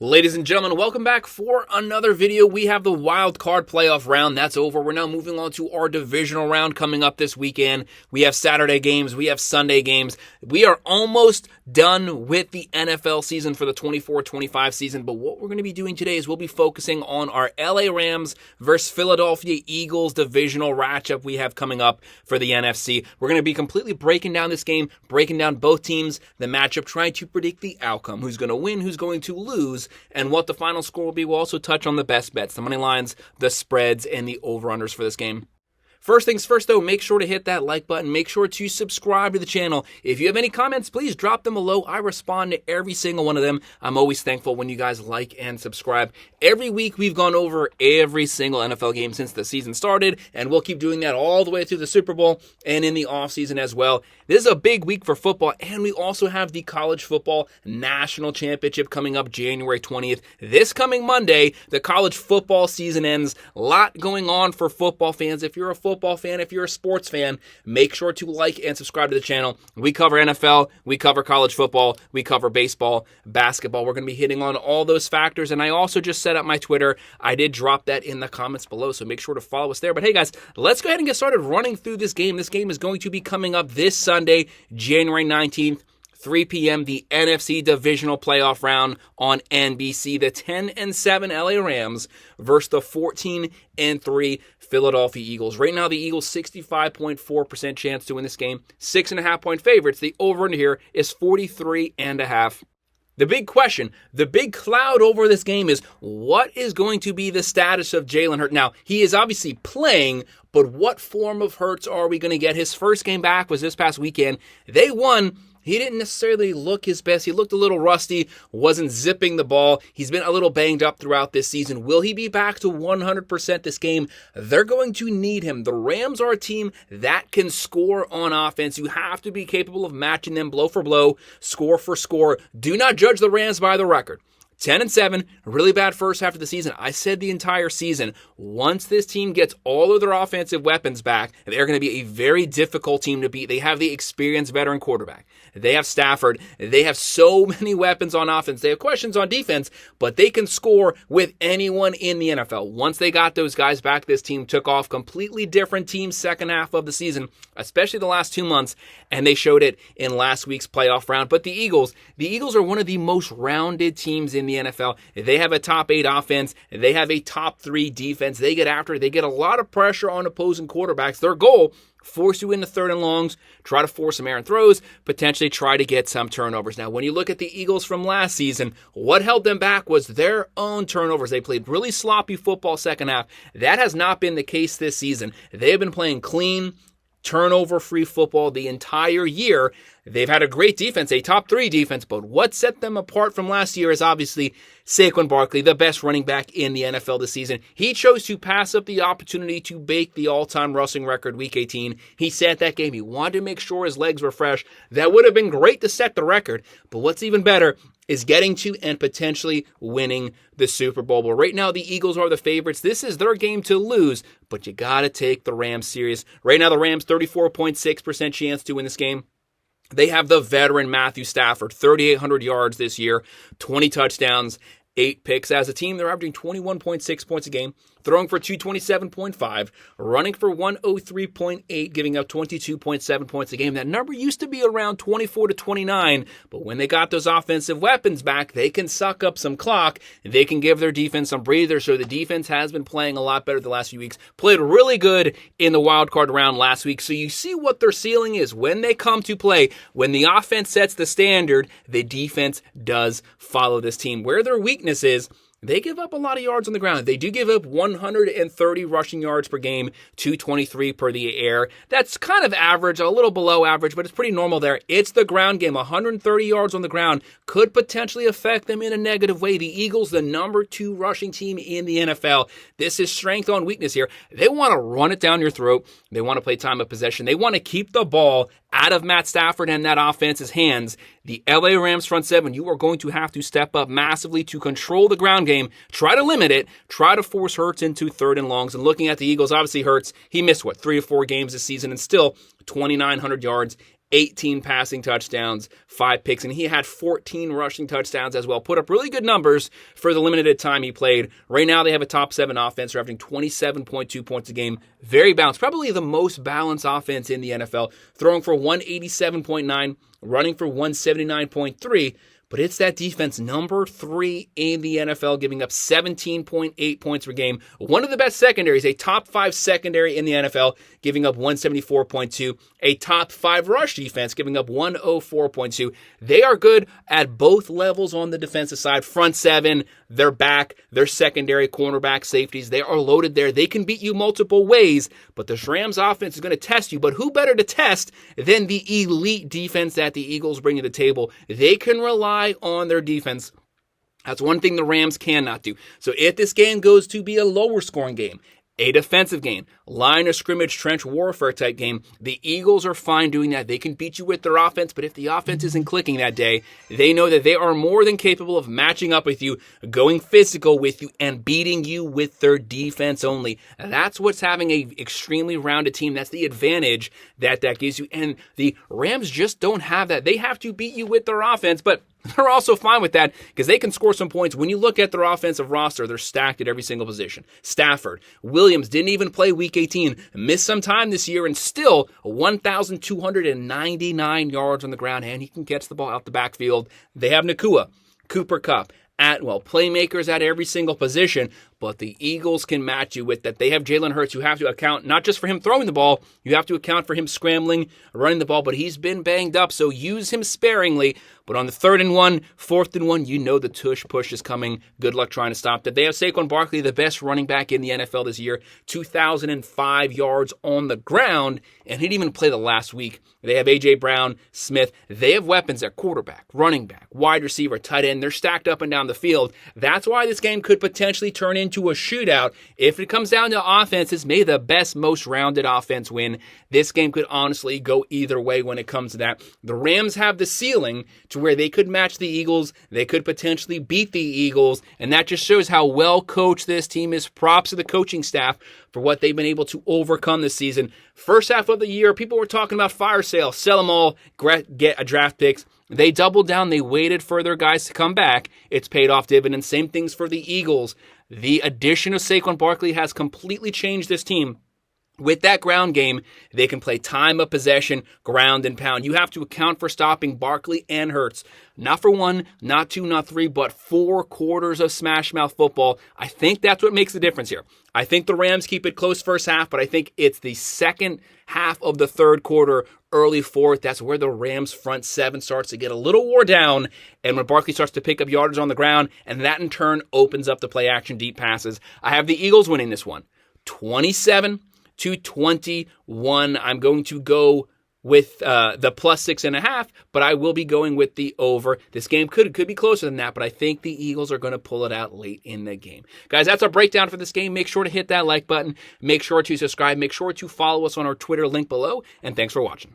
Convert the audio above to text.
Ladies and gentlemen, welcome back for another video. We have the wild card playoff round. That's over. We're now moving on to our divisional round coming up this weekend. We have Saturday games. We have Sunday games. We are almost done with the NFL season for the 24-25 season. But what we're going to be doing today is we'll be focusing on our LA Rams versus Philadelphia Eagles divisional matchup we have coming up for the NFC. We're going to be completely breaking down this game, breaking down both teams, the matchup, trying to predict the outcome, who's going to win, who's going to lose, and what the final score will be. We'll also touch on the best bets, the money lines, the spreads, and the over-unders for this game. First things first, though, make sure to hit that like button. Make sure to subscribe to the channel. If you have any comments, please drop them below. I respond to every single one of them. I'm always thankful when you guys like and subscribe. Every week, we've gone over every single NFL game since the season started, and we'll keep doing that all the way through the Super Bowl and in the offseason as well. This is a big week for football, and we also have the College Football National Championship coming up January 20th. This coming Monday, the college football season ends. A lot going on for football fans. If you're a football fan, if you're a sports fan, make sure to like and subscribe to the channel. We cover NFL, we cover college football, we cover baseball, basketball. We're going to be hitting on all those factors, and I also just set up my Twitter. I did drop that in the comments below, so make sure to follow us there. But hey guys, let's go ahead and get started running through this game. This game is going to be coming up this Sunday, January 19th. 3 p.m., the NFC Divisional Playoff Round on NBC. The 10-7 LA Rams versus the 14-3 Philadelphia Eagles. Right now, the Eagles 65.4% chance to win this game. 6.5-point favorites. The over-under here is 43.5. The big question, the big cloud over this game is what is going to be the status of Jalen Hurts? Now, he is obviously playing, but what form of Hurts are we going to get? His first game back was this past weekend. They won. He didn't necessarily look his best. He looked a little rusty, wasn't zipping the ball. He's been a little banged up throughout this season. Will he be back to 100% this game? They're going to need him. The Rams are a team that can score on offense. You have to be capable of matching them blow for blow, score for score. Do not judge the Rams by the record. 10-7, really bad first half of the season. I said the entire season, once this team gets all of their offensive weapons back, they're going to be a very difficult team to beat. They have the experienced veteran quarterback. They have Stafford. They have so many weapons on offense. They have questions on defense, but they can score with anyone in the NFL. Once they got those guys back, this team took off. Completely different team second half of the season, especially the last 2 months, and they showed it in last week's playoff round. But the Eagles are one of the most rounded teams in the NFL. They have a top 8 offense. They have a top 3 defense. They get after it. They get a lot of pressure on opposing quarterbacks. Their goal, force you into third and longs, try to force some errant throws, potentially try to get some turnovers. Now, when you look at the Eagles from last season, what held them back was their own turnovers. They played really sloppy football second half. That has not been the case this season. They have been playing clean, turnover-free football the entire year. They've had a great defense, a top 3 defense, but what set them apart from last year is obviously Saquon Barkley, the best running back in the NFL this season. He chose to pass up the opportunity to break the all-time rushing record Week 18. He set that game. He wanted to make sure his legs were fresh. That would have been great to set the record, but what's even better is getting to and potentially winning the Super Bowl. But right now, the Eagles are the favorites. This is their game to lose, but you got to take the Rams serious. Right now, the Rams 34.6% chance to win this game. They have the veteran Matthew Stafford, 3,800 yards this year, 20 touchdowns, 8 picks. As a team, they're averaging 21.6 points a game, throwing for 227.5, running for 103.8, giving up 22.7 points a game. That number used to be around 24 to 29, but when they got those offensive weapons back, they can suck up some clock. They can give their defense some breathers. So the defense has been playing a lot better the last few weeks. Played really good in the wild card round last week. So you see what their ceiling is when they come to play. When the offense sets the standard, the defense does follow this team. Where their weakness is, they give up a lot of yards on the ground. They do give up 130 rushing yards per game, 223 per the air. That's kind of average, a little below average, but it's pretty normal there. It's the ground game. 130 yards on the ground could potentially affect them in a negative way. The Eagles, the number 2 rushing team in the NFL. This is strength on weakness here. They want to run it down your throat. They want to play time of possession. They want to keep the ball out of Matt Stafford and that offense's hands. The LA Rams front 7, you are going to have to step up massively to control the ground game, try to limit it, try to force Hurts into third and longs. And looking at the Eagles, obviously Hurts, he missed, 3 or 4 games this season and still 2,900 yards, 18 passing touchdowns, 5 picks, and he had 14 rushing touchdowns as well. Put up really good numbers for the limited time he played. Right now they have a top 7 offense, averaging 27.2 points a game. Very balanced, probably the most balanced offense in the NFL, throwing for 187.9, running for 179.3. But it's that defense, number 3 in the NFL, giving up 17.8 points per game. One of the best secondaries, a top 5 secondary in the NFL, giving up 174.2. A top 5 rush defense, giving up 104.2. They are good at both levels on the defensive side. Front 7, their back, their secondary, cornerback, safeties, they are loaded there. They can beat you multiple ways, but the Rams offense is going to test you. But who better to test than the elite defense that the Eagles bring to the table? They can rely on their defense. That's one thing the Rams cannot do. So if this game goes to be a lower scoring game, a defensive game, line of scrimmage, trench warfare type game, the Eagles are fine doing that. They can beat you with their offense, but if the offense isn't clicking that day, they know that they are more than capable of matching up with you, going physical with you, and beating you with their defense only. That's what's having an extremely rounded team. That's the advantage that gives you. And the Rams just don't have that. They have to beat you with their offense, but they're also fine with that because they can score some points. When you look at their offensive roster, they're stacked at every single position. Stafford, Williams didn't even play Week 18, missed some time this year, and still 1,299 yards on the ground, and he can catch the ball out the backfield. They have Nakua, Cooper Kupp, Atwell, playmakers at every single position, but the Eagles can match you with that. They have Jalen Hurts. You have to account not just for him throwing the ball, you have to account for him scrambling, running the ball, but he's been banged up, so use him sparingly. But on the 3rd and 1, 4th and 1, you know the tush push is coming. Good luck trying to stop that. They have Saquon Barkley, the best running back in the NFL this year, 2,005 yards on the ground, and he didn't even play the last week. They have A.J. Brown, Smith. They have weapons at quarterback, running back, wide receiver, tight end. They're stacked up and down the field. That's why this game could potentially turn into a shootout. If it comes down to offenses, may the best, most rounded offense win. This game could honestly go either way when it comes to that. The Rams have the ceiling to where they could match the Eagles. They could potentially beat the Eagles, and that just shows how well coached this team is. Props to the coaching staff for what they've been able to overcome this season. First half of the year, people were talking about fire sale, sell them all, get a draft picks. They doubled down. They waited for their guys to come back. It's paid off dividends. Same things for the Eagles. The addition of Saquon Barkley has completely changed this team. With that ground game, they can play time of possession, ground and pound. You have to account for stopping Barkley and Hurts. Not for 1, not 2, not 3, but 4 quarters of smash mouth football. I think that's what makes the difference here. I think the Rams keep it close first half, but I think it's the second half of the 3rd quarter, early 4th. That's where the Rams front 7 starts to get a little wore down, and when Barkley starts to pick up yardage on the ground, and that in turn opens up the play action deep passes. I have the Eagles winning this one, 27-21. I'm going to go with the plus 6.5, but I will be going with the over. This game could be closer than that, but I think the Eagles are going to pull it out late in the game. Guys, that's our breakdown for this game. Make sure to hit that like button. Make sure to subscribe. Make sure to follow us on our Twitter link below, and thanks for watching.